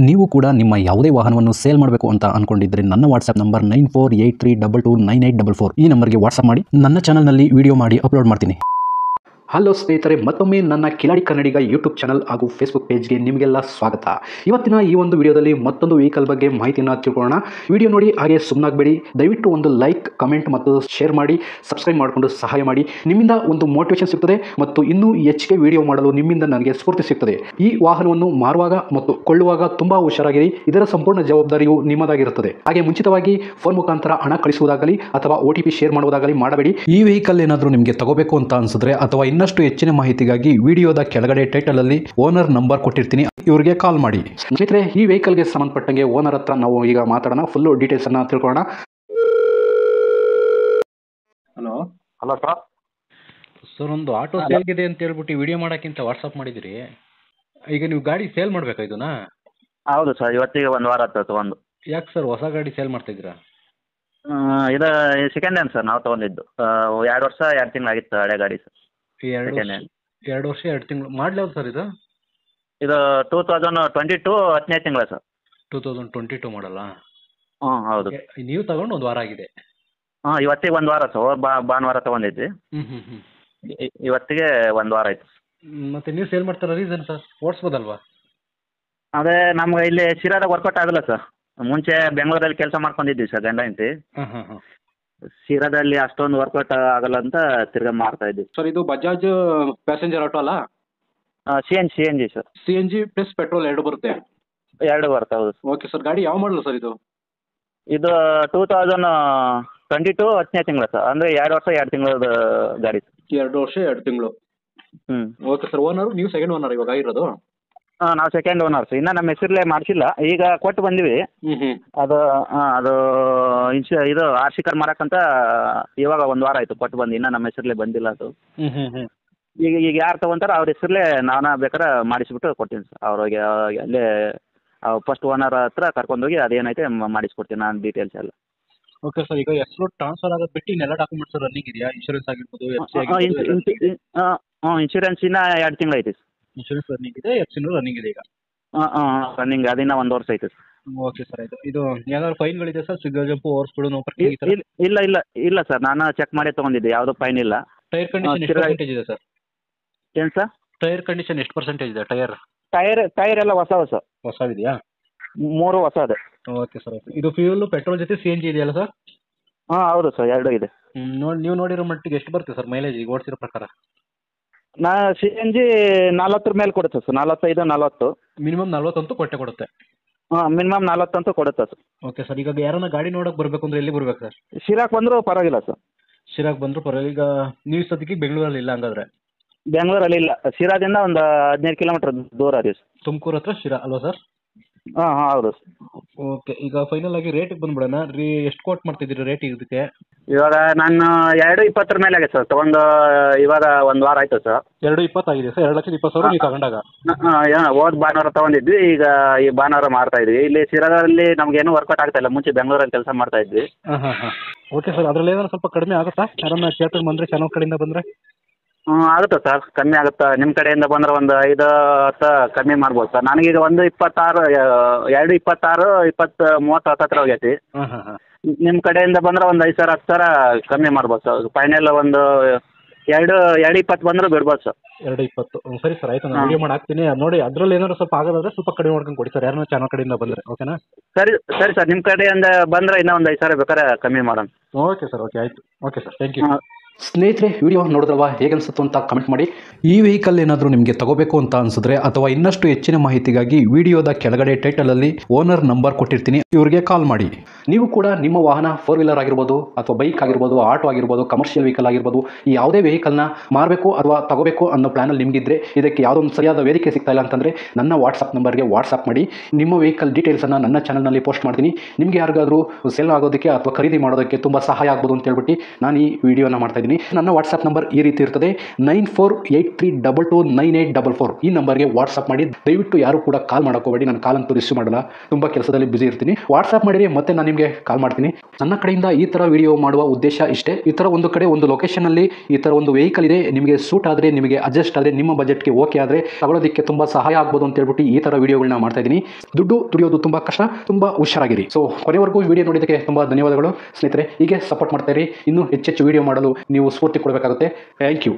ನೀವು ಕೂಡ ನಿಮ್ಮ ಯಾವುದೇ ವಾಹನವನ್ನು ಸೇಲ್ ಮಾಡಬೇಕು ಅಂತ ಅನ್ಕೊಂಡಿದ್ರೆ ನನ್ನ ವಾಟ್ಸ್ಆಪ್ ನಂಬರ್ 9483229844 ಈ ನಂಬರ್ಗೆ ವಾಟ್ಸ್ಆಪ್ ಮಾಡಿ. ನನ್ನ ಚಾನಲ್ನಲ್ಲಿ ವಿಡಿಯೋ ಮಾಡಿ ಅಪ್ಲೋಡ್ ಮಾಡ್ತೀನಿ. ಹಲೋ ಸ್ನೇಹಿತರೆ, ಮತ್ತೊಮ್ಮೆ ನನ್ನ ಕಿಲಾಡಿ ಕನ್ನಡಿಗ ಯೂಟ್ಯೂಬ್ ಚಾನಲ್ ಹಾಗೂ ಫೇಸ್ಬುಕ್ ಪೇಜ್ಗೆ ನಿಮಗೆಲ್ಲ ಸ್ವಾಗತ. ಇವತ್ತಿನ ಈ ಒಂದು ವಿಡಿಯೋದಲ್ಲಿ ಮತ್ತೊಂದು ವೆಹಿಕಲ್ ಬಗ್ಗೆ ಮಾಹಿತಿಯನ್ನು ತಿಳ್ಕೊಳ್ಳೋಣ. ವಿಡಿಯೋ ನೋಡಿ ಹಾಗೆ ಸುಮ್ಮನಾಗಬೇಡಿ. ದಯವಿಟ್ಟು ಒಂದು ಲೈಕ್, ಕಮೆಂಟ್ ಮತ್ತು ಶೇರ್ ಮಾಡಿ, ಸಬ್ಸ್ಕ್ರೈಬ್ ಮಾಡಿಕೊಂಡು ಸಹಾಯ ಮಾಡಿ. ನಿಮ್ಮಿಂದ ಒಂದು ಮೋಟಿವೇಶನ್ ಸಿಗ್ತದೆ ಮತ್ತು ಇನ್ನೂ ಹೆಚ್ಚಿಗೆ ವಿಡಿಯೋ ಮಾಡಲು ನಿಮ್ಮಿಂದ ನನಗೆ ಸ್ಫೂರ್ತಿ ಸಿಗ್ತದೆ. ಈ ವಾಹನವನ್ನು ಮಾರುವಾಗ ಮತ್ತು ಕೊಳ್ಳುವಾಗ ತುಂಬಾ ಹುಷಾರಾಗಿರಿ. ಇದರ ಸಂಪೂರ್ಣ ಜವಾಬ್ದಾರಿಯು ನಿಮ್ಮದಾಗಿರುತ್ತದೆ. ಹಾಗೆ ಮುಂಚಿತವಾಗಿ ಫೋನ್ ಮುಖಾಂತರ ಹಣ ಕಳಿಸುವುದಾಗಲಿ ಅಥವಾ OTP ಶೇರ್ ಮಾಡುವುದಾಗಲಿ ಮಾಡಬೇಡಿ. ಈ ವೆಹಿಕಲ್ ಏನಾದರೂ ನಿಮಗೆ ತಗೋಬೇಕು ಅಂತ ಅನ್ಸಿದ್ರೆ ಅಥವಾ ಇನ್ನಷ್ಟು ಹೆಚ್ಚಿನ ಮಾಹಿತಿಗಾಗಿ ವಿಡಿಯೋದ ಕೆಳಗಡೆ ಟೈಟಲ್ ಅಲ್ಲಿ ಓನರ್ ನಂಬರ್ ಕೊಟ್ಟಿರ್ತೀನಿ, ಇವರಿಗೆ ಕಾಲ್ ಮಾಡಿ. ಸ್ನೇಹಿತರೆ, ಈ ವೆಹಿಕಲ್ಗೆ ಸಂಬಂಧಪಟ್ಟಂಗೆ ಓನರ್ ಹತ್ರ ನಾವು ಈಗ ಮಾತಾಡೋಣ. ಫುಲ್ ಡೀಟೇಲ್ಸ್ ಅನ್ನ ತಿಳ್ಕೊಳ್ಳೋಣ. Hello hello sir. ಸರ್, ಒಂದು ಆಟೋ ಸೇಲ್ಗಿದೆ ಅಂತ ಹೇಳ್ಬಿಟ್ಟು ವಿಡಿಯೋ ಮಾಡೋಕ್ಕಿಂತ ವಾಟ್ಸಪ್ ಮಾಡಿದಿರಿ. ಈಗ ನೀವು ಗಾಡಿ ಸೇಲ್ ಮಾಡ್ಬೇಕಾ ಇದನ್ನ? ಹೌದು ಸರ್, ಇವತ್ತಿಗೆ ಒಂದು ವಾರ ಆಗ್ತದೆ ಒಂದು. ಯಾಕೆ ಸರ್ ಹೊಸ ಗಾಡಿ ಸೇಲ್ ಮಾಡ್ತಾ ಇದ್ದೀರಾ? ಇದು ಸೆಕೆಂಡ್ ಹ್ಯಾಂಡ್ ಸರ್, ನಾವು ತೊಗೊಂಡಿದ್ದು 2 ವರ್ಷ 2 ತಿಂಗಳಾಗಿತ್ತು ಹಳೆ ಗಾಡಿ ಸರ್. ಎರಡು ವರ್ಷ 2 ತಿಂಗಳು ಮಾಡಲಿ ಯಾವ್ದು ಸರ್ ಇದು? ಇದು 2022 10ನೇ ತಿಂಗಳ ಸರ್. 2022 ಮಾಡಲ್ಲ? ಹೌದು. ನೀವು ತಗೊಂಡು ಒಂದು ವಾರ ಆಗಿದೆ? ಇವತ್ತಿಗೆ ಒಂದು ವಾರ ಸರ್. ಭಾನುವಾರ ತೊಗೊಂಡಿದ್ವಿ, ಇವತ್ತಿಗೆ ಒಂದು ವಾರ ಆಯ್ತು. ಮತ್ತೆ ನೀವು ಸೇಲ್ ಮಾಡ್ತಾರ ರೀಸನ್ ಸರ್? ಓಡಿಸ್ಬೋದಲ್ವಾ? ಅದೇ ನಮ್ಗೆ ಇಲ್ಲಿ ಶಿರಾದಾಗ ವರ್ಕೌಟ್ ಆಗಲ್ಲ ಸರ್. ಮುಂಚೆ ಬೆಂಗಳೂರಲ್ಲಿ ಕೆಲಸ ಮಾಡ್ಕೊಂಡಿದ್ವಿ ಸರ್, ಗಂಡ ಹೆಂಡತಿ. ಶಿರಾದಲ್ಲಿ ಅಷ್ಟೊಂದು ವರ್ಕೌಟ್ ಆಗಲ್ಲ ಅಂತ ತಿರ್ಗಾ ಮಾಡ್ತಾ ಇದ್ವಿ ಸರ್. ಇದು ಬಜಾಜ್ ಪ್ಯಾಸೆಂಜರ್ ಆಟೋ ಅಲ್ಲ? CNG sir. CNG plus petrol ಎರಡು ಬರುತ್ತೆ? ಎರಡು ಬರುತ್ತೆ, ಹೌದು. Okay sir. ಗಾಡಿ ಯಾವ ಮಾಡಲು ಸರ್ ಇದು? ಇದು 2022 10ನೇ ತಿಂಗಳ ಸರ್. ಅಂದರೆ 2 ವರ್ಷ 2 ತಿಂಗಳದ ಗಾಡಿ. 2 ವರ್ಷ 2 ತಿಂಗಳು. Okay sir. ಓನರ್ ನೀವು ಸೆಕೆಂಡ್ ಓನರ್ ಇವಾಗ ಆಗಿರೋದು? ನಾವು ಸೆಕೆಂಡ್ ಓನರ್ ಸರ್. ಇನ್ನು ನಮ್ಮ ಹೆಸರಲ್ಲೇ ಮಾಡಿಸಿಲ್ಲ, ಈಗ ಕೊಟ್ಟು ಬಂದಿವಿ. ಅದು ಅದು ಇದು RC ಕಾರ್ಡ್ ಮಾಡಕ್ಕಂತ ಇವಾಗ ಒಂದು ವಾರ ಆಯಿತು ಕೊಟ್ಟು ಬಂದು. ಇನ್ನು ನಮ್ಮ ಹೆಸರಲ್ಲೇ ಬಂದಿಲ್ಲ ಅದು. ಈಗ ಯಾರು ತೊಗೊಂತಾರೆ ಅವ್ರ ಹೆಸರಲ್ಲೇ ನಾನು ಬೇಕಾದ್ರೆ ಮಾಡಿಸ್ಬಿಟ್ಟು ಕೊಡ್ತೀನಿ ಸರ್. ಅವ್ರಿಗೆ ಅಲ್ಲೇ ಫಸ್ಟ್ ಓನರ್ ಹತ್ರ ಕರ್ಕೊಂಡೋಗಿ ಅದೇನೈತೆ ಮಾಡಿಸ್ಕೊಡ್ತೀನಿ ನಾನು ಡೀಟೇಲ್ಸ್ ಎಲ್ಲ. Okay sir. ಈಗ ಹೆಸರು ಟ್ರಾನ್ಸ್ಫರ್ ಆಗೋದು ಬಿಟ್ಟು ಇನ್ನೆಲ್ಲ ಡಾಕ್ಯುಮೆಂಟ್ಸ್ ರನ್ನಿಂಗ್ ಇದೆಯಾ? ಇನ್ಶೂರೆನ್ಸ್ ಆಗಿರ್ಬೋದು, ಇನ್ಶೂರೆನ್ಸ್ ಇನ್ನು 2 ತಿಂಗಳು ಐತೆ ಸರ್. ಇನ್ಶೂರೆನ್ಸ್ ರನ್ನಿಂಗ್ ಇದೆ, FC ರನ್ನಿಂಗ್ ಇದೆ ಈಗ? ರನ್ನಿಂಗ್ ಅದಿನ್ನ 1 ವರ್ಷ ಐತೆ ಸರ್. Okay sir. ಆಯಿತು. ಇದು ಏನಾದ್ರು ಫೈನ್ಗಳಿದೆ sir? Signal jump, over speed, no parking ಈ ಥರ? ಇಲ್ಲ ಸರ್, ನಾನು ಚೆಕ್ ಮಾಡಿ ತೊಗೊಂಡಿದ್ದೆ, ಯಾವುದೂ ಫೈನ್ ಇಲ್ಲ. ಟೈರ್ ಕಂಡೀಷನ್ ಎಷ್ಟು ಪರ್ಸೆಂಟೇಜ್ ಇದೆ ಸರ್? ಏನು ಸರ್? ಟೈರ್ ಕಂಡೀಷನ್ ಎಷ್ಟು ಪರ್ಸೆಂಟೇಜ್ ಇದೆ? ಟೈರ್ ಎಲ್ಲ ಹೊಸ ಹೊಸವಿದೆಯಾ? 3 ಹೊಸದೆ. Okay sir. ಇದು ಫ್ಯೂಲ್ ಪೆಟ್ರೋಲ್ ಜೊತೆ CNG ಇದೆಯಲ್ಲ ಸರ್? ಹೌದು ಸರ್, 2 ಇದೆ. ನೀವು ನೋಡಿರೋ ಮಟ್ಟಿಗೆ ಎಷ್ಟು ಬರುತ್ತೆ ಸರ್ ಮೈಲೇಜ್ ಈಗ ಓಡಿಸಿರೋ ಪ್ರಕಾರ? CNG 40 ಮೇಲೆ ಕೊಡುತ್ತೆ ಸರ್. 45 40. ಮಿನಿಮಮ್ 40 ಅಂತೂ ಕೊಡುತ್ತೆ? ಮಿನಿಮಮ್ 40 ಅಂತೂ ಕೊಡುತ್ತೆ ಸರ್. Okay sir. ಈಗ ಯಾರನ್ನ ಗಾಡಿ ನೋಡೋಕೆ ಬರಬೇಕು ಅಂದ್ರೆ ಎಲ್ಲಿ ಬರ್ಬೇಕು ಸರ್? ಶಿರಾಕ್ ಬಂದರೂ ಪರವಾಗಿಲ್ಲ ಸರ್. ಶಿರಾಕ್ ಬಂದರೂ ಪರವಾಗಿಲ್ಲ. ಈಗ ನೀವು ಸದ್ಯಕ್ಕೆ ಬೆಂಗಳೂರಲ್ಲಿ ಇಲ್ಲ ಹಂಗಾದ್ರೆ? ಬೆಂಗಳೂರಲ್ಲಿ ಇಲ್ಲ, ಶಿರಾದಿಂದ ಒಂದು 15 ಕಿಲೋಮೀಟರ್ ದೂರ ಇದೆ ಸರ್. ತುಮಕೂರು ಹತ್ರ ಶಿರಾ ಅಲ್ವಾ ಸರ್? ಹೌದು ಸರ್. ಓಕೆ. ಈಗ ಫೈನಲ್ ಆಗಿ ರೇಟಿಗೆ ಬಂದ್ಬಿಡೋಣ. ಎಷ್ಟು ಕೋಟ್ ಮಾಡ್ತಿದ್ದೀರಿ ರೇಟ್ ಇದಕ್ಕೆ? ಇವಾಗ ನಾನು 220 ಮೇಲೆ ಆಗಿದೆ ಸರ್. ತಗೊಂಡು ಇವಾಗ ಒಂದು ವಾರ ಆಯಿತು ಸರ್. 220 ಆಗಿದೆ ಸರ್. 2,20,000 ನೀವು ತಗೊಂಡಾಗ? ಹೋದ ಭಾನುವಾರ ತೊಗೊಂಡಿದ್ವಿ, ಈಗ ಈ ಭಾನುವಾರ ಮಾಡ್ತಾ ಇದ್ವಿ. ಇಲ್ಲಿ ಶಿರಾದಲ್ಲಿ ನಮಗೇನು ವರ್ಕೌಟ್ ಆಗ್ತಾ ಇಲ್ಲ. ಮುಂಚೆ ಬೆಂಗಳೂರಲ್ಲಿ ಕೆಲಸ ಮಾಡ್ತಾ ಇದ್ವಿ. Okay sir. ಅದರಲ್ಲಿ ಏನಾದ್ರು ಸ್ವಲ್ಪ ಕಡಿಮೆ ಆಗುತ್ತಾ? ಯಾರನ್ನ ಕೇಳ್ಕೊಂಡು ಬಂದರೆ, ಚಾನಲ್ ಕಡೆಯಿಂದ ಬಂದರೆ? ಆಗುತ್ತೆ ಸರ್, ಕಮ್ಮಿ ಆಗುತ್ತೆ. ನಿಮ್ಮ ಕಡೆಯಿಂದ ಬಂದರೆ ಒಂದು 5-10 ಕಮ್ಮಿ ಮಾಡ್ಬೋದು ಸರ್. ನನಗೀಗ 126 226 20 30 ಹತ್ತಿರ ಹೋಗೈತಿ. ನಿಮ್ಮ ಕಡೆಯಿಂದ ಬಂದರೆ ಒಂದು 5,000 10,000 ಕಮ್ಮಿ ಮಾಡ್ಬೋದು ಸರ್. ಫೈನಲ್ ಒಂದು 220 ಬಂದರೂ ಬಿಡ್ಬೋದು ಸರ್. 220. ಸರಿ ಸರ್, ಆಯಿತು. ನಾನು ವಿಡಿಯೋ ಮಾಡಿ ಹಾಕ್ತೀನಿ. ನೋಡಿ, ಅದರಲ್ಲಿ ಏನಾದ್ರು ಸ್ವಲ್ಪ ಆಗೋದಾದ್ರೆ ಸ್ವಲ್ಪ ಕಡಿಮೆ ಮಾಡ್ಕೊಂಡು ಕೊಡಿ ಸರ್, ಯಾರನ್ನ ಚಾನಲ್ ಕಡೆಯಿಂದ ಬಂದರೆ. ಓಕೆನಾ? ಸರಿ ಸರ್, ನಿಮ್ಮ ಕಡೆಯಿಂದ ಬಂದರೆ ಇನ್ನೂ ಒಂದು 5,000 ಬೇಕಾದ್ರೆ ಕಮ್ಮಿ ಮಾಡೋಣ. Okay sir. ಓಕೆ, ಆಯಿತು. Okay sir, thank you. ಸ್ನೇಹಿತರೆ, ವಿಡಿಯೋ ನೋಡಿದ್ರಲ್ವಾ, ಹೇಗೆ ಅನಿಸುತ್ತೋ ಅಂತ ಕಮೆಂಟ್ ಮಾಡಿ. ಈ ವೆಹಿಕಲ್ ಏನಾದರೂ ನಿಮಗೆ ತಗೋಬೇಕು ಅಂತ ಅನಿಸಿದ್ರೆ ಅಥವಾ ಇನ್ನಷ್ಟು ಹೆಚ್ಚಿನ ಮಾಹಿತಿಗಾಗಿ ವಿಡಿಯೋದ ಕೆಳಗಡೆ ಟೈಟಲಲ್ಲಿ ಓನರ್ ನಂಬರ್ ಕೊಟ್ಟಿರ್ತೀನಿ, ಇವರಿಗೆ ಕಾಲ್ ಮಾಡಿ. ನೀವು ಕೂಡ ನಿಮ್ಮ ವಾಹನ 4 ವೀಲರ್ ಆಗಿರ್ಬೋದು ಅಥವಾ ಬೈಕ್ ಆಗಿರ್ಬೋದು, ಆಟೋ ಆಗಿರ್ಬೋದು, ಕಮರ್ಷಿಯಲ್ ವೆಹಿಕಲ್ ಆಗಿರ್ಬೋದು, ಈ ಯಾವುದೇ ವೆಹಿಕಲ್ನ ಮಾರಬೇಕು ಅಥವಾ ತಗೋಬೇಕು ಅನ್ನೋ ಪ್ಲಾನಲ್ಲಿ ನಿಮಗಿದ್ರೆ, ಇದಕ್ಕೆ ಯಾವುದೋ ಒಂದು ಸರಿಯಾದ ವೇದಿಕೆ ಸಿಗ್ತಾ ಇಲ್ಲ ಅಂತಂದರೆ ನನ್ನ ವಾಟ್ಸಪ್ ನಂಬರ್ಗೆ ವಾಟ್ಸಪ್ ಮಾಡಿ. ನಿಮ್ಮ ವೆಹಿಕಲ್ ಡೀಟೇಲ್ಸನ್ನು ನನ್ನ ಚಾನಲ್ನಲ್ಲಿ ಪೋಸ್ಟ್ ಮಾಡ್ತೀನಿ. ನಿಮಗೆ ಯಾರಿಗಾದರೂ ಸೆಲ್ ಆಗೋದಕ್ಕೆ ಅಥವಾ ಖರೀದಿ ಮಾಡೋದಕ್ಕೆ ತುಂಬ ಸಹಾಯ ಆಗ್ಬೋದು ಅಂತ ಹೇಳ್ಬಿಟ್ಟು ನಾನು ಈ ವಿಡಿಯೋನ ಮಾಡ್ತಾ ಇದ್ದೀನಿ. ನನ್ನ ವಾಟ್ಸಪ್ ನಂಬರ್ ಈ ರೀತಿ ಇರ್ತದೆ 9483229844. ಈ ನಂಬರ್ಗೆ ವಾಟ್ಸಪ್ ಮಾಡಿ. ದಯವಿಟ್ಟು ಯಾರು ಕೂಡ ಕಾಲ್ ಮಾಡೋಕೋಬೇಡಿ, ನಾನು ಕಾಲ್ ಅಂತೂ ರಿಸೀವ್ ಮಾಡಲ್ಲ, ತುಂಬ ಕೆಲಸದಲ್ಲಿ ಬಿಸಿ ಇರ್ತೀನಿ. ವಾಟ್ಸಪ್ ಮಾಡಿರಿ, ಮತ್ತೆ ನಾನು ನಿಮಗೆ ಕಾಲ್ ಮಾಡ್ತೀನಿ. ನನ್ನ ಕಡೆಯಿಂದ ಈ ಥರ ವಿಡಿಯೋ ಮಾಡುವ ಉದ್ದೇಶ ಇಷ್ಟೇ. ಈ ಥರ ಒಂದು ಕಡೆ ಒಂದು ಲೊಕೇಶನಲ್ಲಿ ಈ ಥರ ಒಂದು ವೆಹಿಕಲ್ ಇದೆ, ನಿಮಗೆ ಸೂಟ್ ಆದರೆ, ನಿಮಗೆ ಅಡ್ಜಸ್ಟ್ ಆದರೆ, ನಿಮ್ಮ ಬಜೆಟ್ಗೆ ಓಕೆ ಆದರೆ ತಗೊಳ್ಳೋದಕ್ಕೆ ತುಂಬ ಸಹಾಯ ಆಗ್ಬೋದು ಅಂತ ಹೇಳ್ಬಿಟ್ಟು ಈ ಥರ ವಿಡಿಯೋಗಳನ್ನ ಮಾಡ್ತಾ ಇದ್ದೀನಿ. ದುಡ್ಡು ದುಡಿಯೋದು ತುಂಬ ಕಷ್ಟ, ತುಂಬ ಹುಷಾರಾಗಿರಿ. ಸೊ ಕೊನೆವರೆಗೂ ವಿಡಿಯೋ ನೋಡಿದ್ದಕ್ಕೆ ತುಂಬ ಧನ್ಯವಾದಗಳು ಸ್ನೇಹಿತರೆ. ಹೀಗೆ ಸಪೋರ್ಟ್ ಮಾಡ್ತಾ ಇರಿ. ಇನ್ನೂ ಹೆಚ್ಚೆಚ್ಚು ವಿಡಿಯೋ ಮಾಡಲು ನೀವು ಸ್ಫೂರ್ತಿ ಕೊಡಬೇಕಾಗುತ್ತೆ. Thank you.